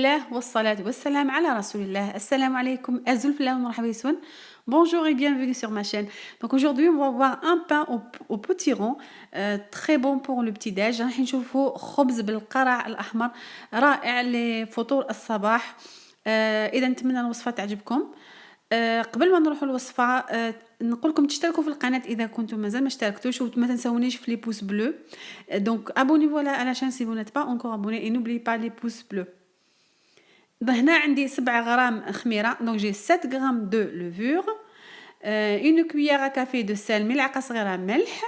الله والصلاة والسلام على رسول الله. Assalamu alaikum, azul fillah wa marhaba yassoun. Bonjour et bienvenue sur ma chaîne. Donc aujourd'hui, on va voir un pain au potiron, très bon pour le petit-déj. راح نشوفوا خبز بالقرع الأحمر رائع لفطور الصباح. إذا نتمنى الوصفة تعجبكم. قبل ما نروحوا الوصفة نقول لكم تشتركوا في القناة إذا كنتم مازال ما اشتركتوش وما تنسونيش في لي بوس بلو. Donc abonnez-vous à la chaîne si vous n'êtes pas encore abonné et n'oubliez pas les pouces bleus. هنا عندي 7 غرام خميرة. Donc j'ai 7 grammes de levure, une cuillère à café de sel, ملعقة صغيرة ملح.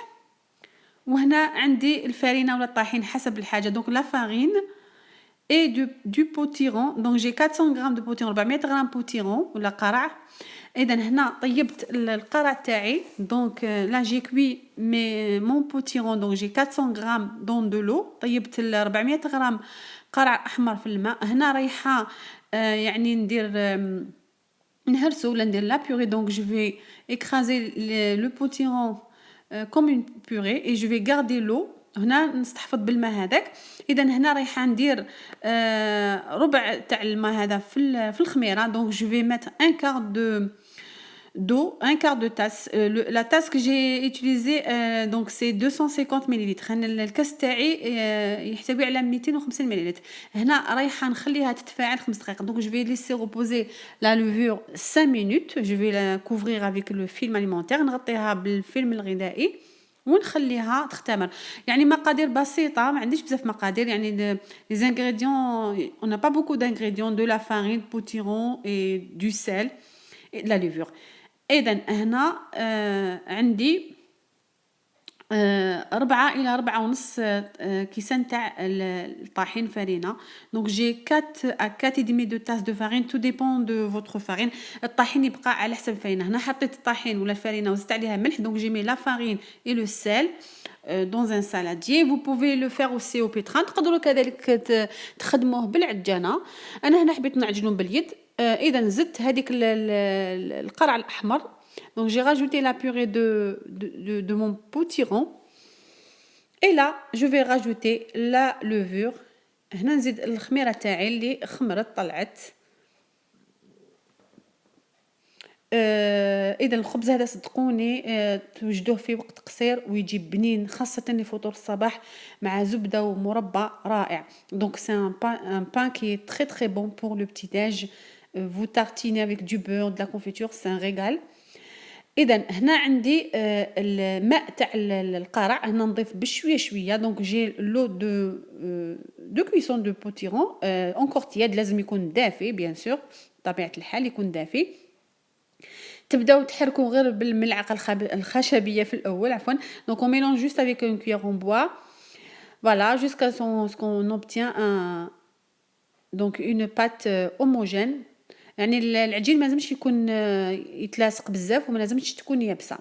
وهنا عندي الفرينة ولا الطحين حسب الحاجة. Donc la farine et du potiron. Donc j'ai 400 grammes de potiron, 400 grammes potiron ولا قرع. إذا هنا طيبت القرع تاعي. Donc là j'ai cuit mon potiron. Donc j'ai 400 grammes dans de l'eau. طيبت 400 غرام قرع أحمر في الماء. هنا رايحة يعني ندير نهرسو ولا ندير لا purée. Donc je vais écraser le potiron comme une purée et je vais garder l'eau. هنا نستحفظ بالماء هذاك. اذا هنا رايحه ندير ربع تاع الماء هذا في الخميره. Donc je vais mettre un quart d'eau, un quart de tasse. La tasse que j'ai utilisée donc c'est 250 ml. الكاس تاعي يحتوي على 250 ml. هنا رايحه نخليها تتفاعل 5 دقائق. Donc je vais laisser reposer la levure 5 minutes. Je vais la couvrir avec le film alimentaire. نغطيها بالفيلم الغذائي ونخليها تختمر. يعني مقادير بسيطه، ما عنديش بزاف مقادير. يعني les ingrédients, on n'a pas beaucoup d'ingrédients: de la farine, potiron et du sel et de la levure. اذا هنا عندي 4 إلى 4.5 كيسان تاع الطحين فرينة. Donc j'ai 4 à 4,5 de tasse de farine. Tout dépend de votre farine. الطحين يبقى على حسب الفرينة. هنا حطيت الطحين ولا الفرينة وزدت عليها ملح. Donc j'ai mis la farine et le sel dans un saladier. Vous pouvez le faire aussi au pétrin. تقدروا كذلك تخدموه بالعجانة. أنا هنا حبيت نعجنه باليد. إذا زدت هذيك القرع الأحمر. Donc j'ai rajouté la purée de mon potiron. Et là, je vais rajouter la levure. هنا نزيد الخميرة تاعي اللي خمرت طلعت. إذا الخبز هذا صدقوني توجدوه في وقت قصير ويجي بنين، خاصة لفطور الصباح مع زبدة ومربى رائع. Donc c'est un pain qui est très très bon pour le petit-déj. Vous tartinez avec du beurre, de la confiture, c'est un régal. إذا هنا عندي الماء تاع القرع. هنا نضيف بشوية شوية. دونك جي لو دو كويسون دو بوتيرون اونكور تياد. لازم يكون دافي بيان سور، بطبيعة الحال يكون دافي. تبداو تحركوا غير بالملعقة الخشبية في الأول عفوا. دونك on mélange juste avec une cuillère en bois. Voilà, jusqu'à ce qu'on obtient donc une pâte homogène. يعني العجين ما لازمش يكون يتلاصق بزاف وما لازمش تكون يابسه.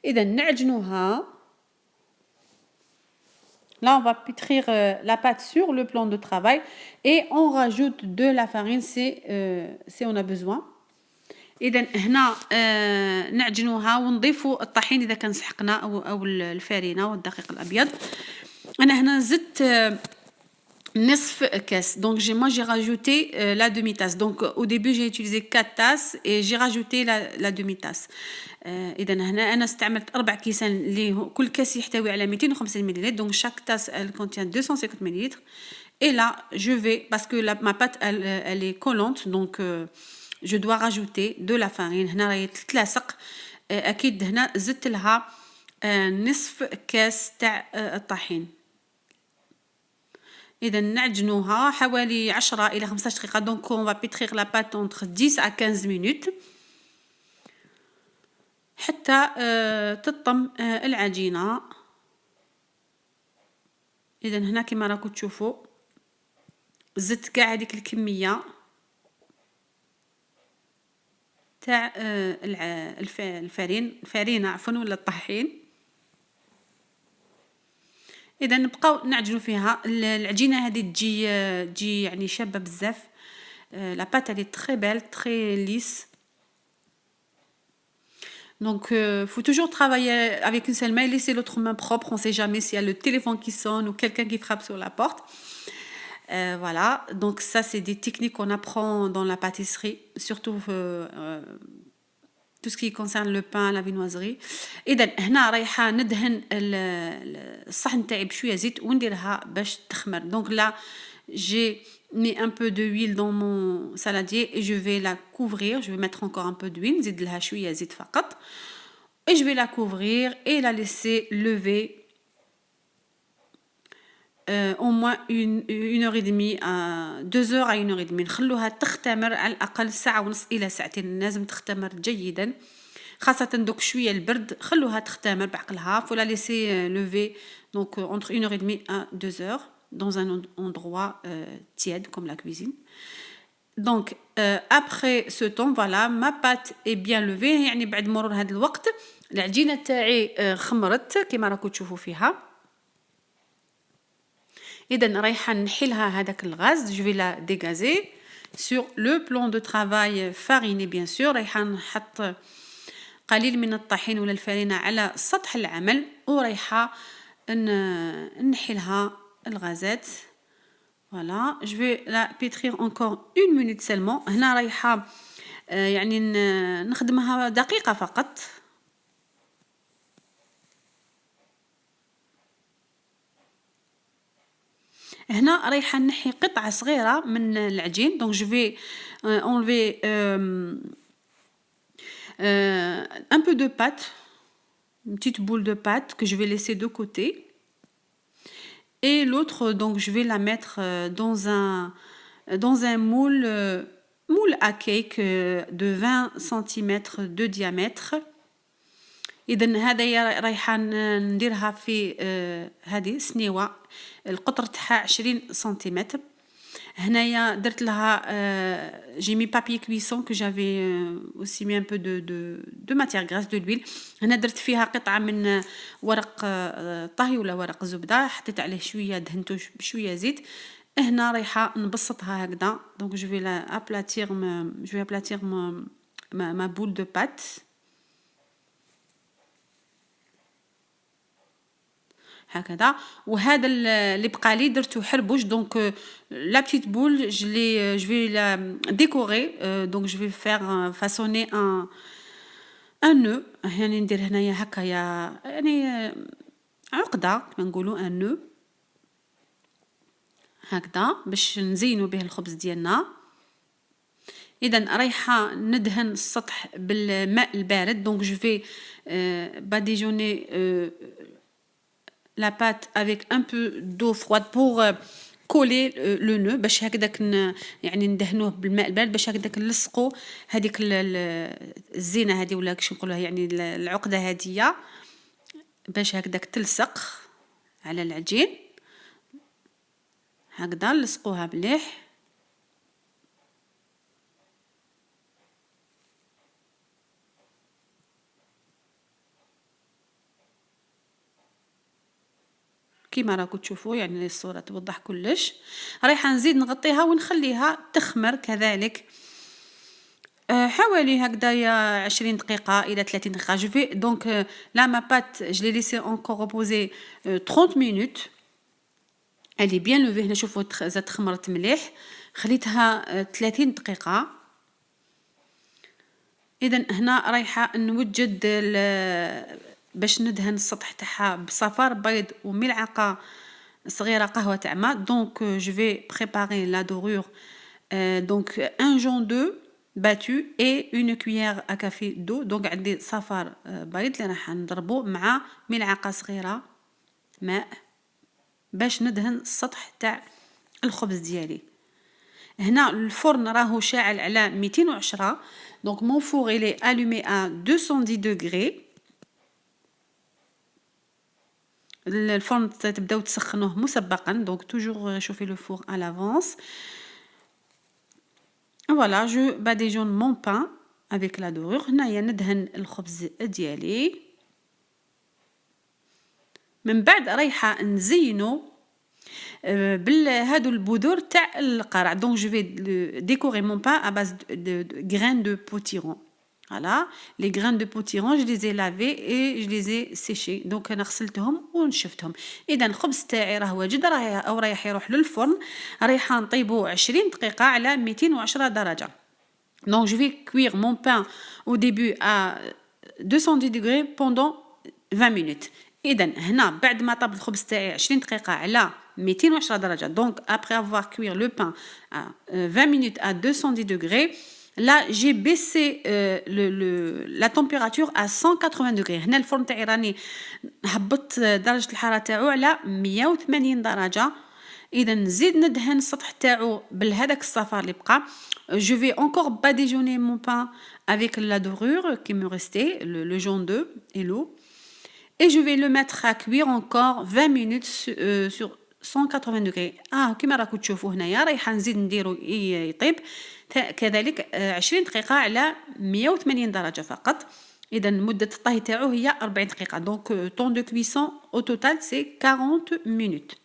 اذا نعجنوها. Là on va pétrir la pâte sur le plan de travail et on rajoute de la farine si on a besoin. اذا هنا نعجنوها ونضيفوا الطحين اذا كان سحقنا او الفارينه والدقيق الابيض. انا هنا زدت نصف كاس. Donc moi j'ai rajouté la demi-tasse. Donc au début j'ai utilisé 4 tasses et j'ai rajouté la demi-tasse. إذا هنا أنا استعملت 4 كيسان اللي كل كاس يحتوي على 250 ملل. Donc chaque tasse elle contient 250 ml. Et là je vais, parce que ma pâte elle est collante, donc je dois rajouter de la farine. هنا راهي تتلاصق. أكيد هنا زدت لها نصف كاس تاع الطحين. إذا نعجنوها حوالي 10 إلى 15 دقيقة. Donc on va pétrir la pâte entre 10 à 15 minutes حتى تطم العجينة. إذا هنا كما راكم تشوفوا زدت كاع هذيك الكمية تاع الفرينة عفوا ولا الطحين. إذا نبقاو نعجنوا فيها. العجينة هذه تجي يعني شابة بزاف. la pâte elle est très belle, très lisse. Donc faut toujours travailler avec une seule main, laisser l'autre main propre. On sait jamais s'il y a le téléphone qui sonne ou quelqu'un qui frappe sur la porte. Voilà, donc ça c'est des techniques qu'on apprend dans la pâtisserie, surtout tout ce qui concerne le pain, la viennoiserie. اذا هنا رايحه ندهن الصحن تاعي بشويه زيت ونديرها باش تخمر. Donc là j'ai mis un peu d'huile dans mon saladier et je vais la couvrir. Je vais mettre encore un peu d'huile, نزيد لها شويه زيت فقط. Et je vais la couvrir et la laisser lever au moins une heure et demie à 2 heures à 1 heure et demie. نخلوها تختمر على الأقل ساعة ونص إلى ساعتين. لازم تختمر جيدا، خاصة دوك شوية البرد. خلوها تختمر بعقلها. faut la laisser lever donc entre 1 heure et demie à 2 heures dans un endroit tiède comme la cuisine. Donc après ce temps voilà ma pâte est bien levée. يعني بعد مرور هذا الوقت العجينة تاعي خمرت كما راكم تشوفوا فيها. إذن رايحة نحيلها هذاك الغاز. je vais la dégazer sur le plan de travail fariné bien sûr. رايحة نحط قليل من الطحين ولا الفرينة على سطح العمل ورايحة نحيلها الغازات. voilà je vais la pétrir encore 1 minute seulement. هنا رايحة يعني نخدمها دقيقة فقط. هنا رايحة نحي قطعة صغيرة من العجين. donc je vais enlever un peu de pâte, une petite boule de pâte que je vais laisser de côté. Et l'autre donc je vais la mettre dans un moule à cake de 20 cm de diamètre. إذن هذا رايحة نديرها في هذه سنيوة القطر تاعها 20 سنتيمتر. هنايا درت لها j'ai mis papier cuisson que j'avais aussi mis un peu de matière grasse de l'huile. هنا درت فيها قطعة من ورق طهي ولا ورق زبدة، حطيت عليه شوية دهنته بشوية زيت. هنا رايحة نبسطها هكذا. donc je vais aplatir ma boule de pâte هكذا. وهذا اللي بقى لي درته حربوش. donc la petite boule je vais la décorer. donc je vais faire façonner un nœud. يعني ندير هنايا هكايا يعني عقدة كما نقولوا un nœud هكذا باش نزينوا به الخبز ديالنا. إذن رايحة ندهن السطح بالماء البارد. donc je vais badigeonner la pâte avec un peu d'eau froide pour coller le nœud باش هكذاك يعني ندهنوه بالماء البارد باش هكذاك نلصقوا هذيك الزينة هذه ولا كيش نقولوها يعني العقدة هذه باش هكذاك تلصق على العجين. هكذا نلصقوها مليح. كيما راكم تشوفوا يعني الصورة توضح كلش. رايحة نزيد نغطيها ونخليها تخمر كذلك حوالي هكذايا 20 دقيقة إلى 30 دقيقة. je vais donc là ma pâte je l'ai laissée encore reposer 30 minutes. elle est bien levée. هنا شوفوا زاد خمرت مليح. خليتها 30 دقيقة. إذن هنا رايحة نوجد باش ندهن السطح تاعها بصفار بيض وملعقة صغيرة قهوة تعمى. donc je vais préparer la dorure. donc un jaune d'œuf battu et une cuillère à café d'eau. donc عندي صفار بيض اللي راح نضربه مع ملعقة صغيرة ماء باش ندهن السطح تاع الخبز ديالي. هنا الفرن راهو شاعل على 210. donc mon four il est allumé à 210 degrés. الفرن تبداو تسخنوه مسبقا. donc toujours chauffer le four à l'avance. voilà je badigeonne mon pain avec la dorure. هنايا ندهن الخبز ديالي. من بعد رايحه نزينو بهادو البذور تاع القرع. donc je vais décorer mon pain à base de graines de potiron. Voilà, les graines de potiron, je les ai lavées et je les ai séchées. Donc انا غسلتهم ونشفتهم. اذا الخبز تاعي راه واجد، رايح يروح للفرن، رايحه نطيبو 20 دقيقه على 210 درجه. Donc je vais cuire mon pain au début à 210 degrés pendant 20 minutes. إذا هنا بعد ما طاب الخبز تاعي 20 دقيقة على 210 درجة. Donc après avoir cuit le pain à 20 minutes à 210 degrés, là j'ai baissé la température à 180 degrés. هنا الفرن تاعي راني هبطت درجة الحرارة تاعو على 180 درجة. إذا نزيد ندهن السطح تاعو بالهذاك الصفار اللي بقى. Je vais encore badigeonner mon pain avec la dorure qui me restait, le jaune d'œuf et l'eau. Et je vais le mettre à cuire encore 20 minutes sur 180 degrés. كما راكم تشوفوا هنايا رايحه نزيد نديرو يطيب كذلك 20 دقيقة على 180 درجة فقط. إذا مدة الطهي تاعو هي 40 دقيقة. Donc temps de cuisson au total c'est 40 minutes.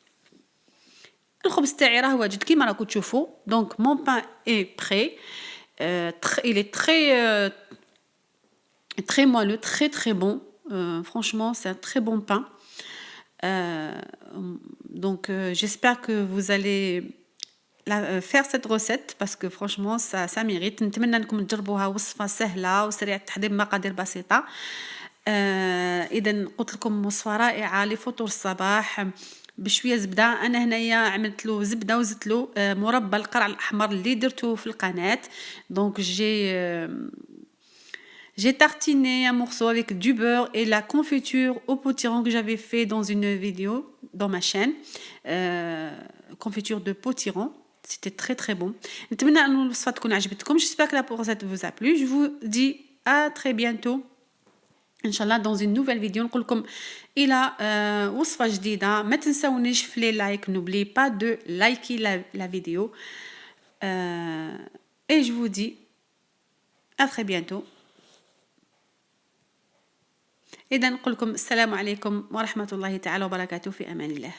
الخبز تاعي راه واجد كيما راكم تشوفوا. Donc mon pain est prêt. Il est très moelleux, très bon. Franchement, c'est un très bon pain. Donc j'espère que vous allez faire cette recette parce que franchement ça mérite. نتمنى انكم تجربوها. وصفة سهلة وسريعة التحضير، مقادير بسيطة. إذا قلت لكم وصفة رائعة لفطور الصباح بشويه زبده. انا هنايا عملت له زبده وزدت له مربى القرع الاحمر اللي درته في القناه. Donc j'ai tartiné un morceau avec du beurre et la confiture au potiron que j'avais fait dans une vidéo dans ma chaîne. Confiture de potiron, c'était très bon. نتمنى ان الوصفه تكون عجبتكم. J'espère que la recette vous a plu. Je vous dis à très bientôt ان شاء الله dans une nouvelle vidéo. نقول لكم الى وصفه جديده. ما تنسونيش في لي لايك. n'oubliez pas de liker la vidéo. Et je vous dis à très bientôt. إذا نقول لكم السلام عليكم ورحمة الله تعالى وبركاته. في أمان الله.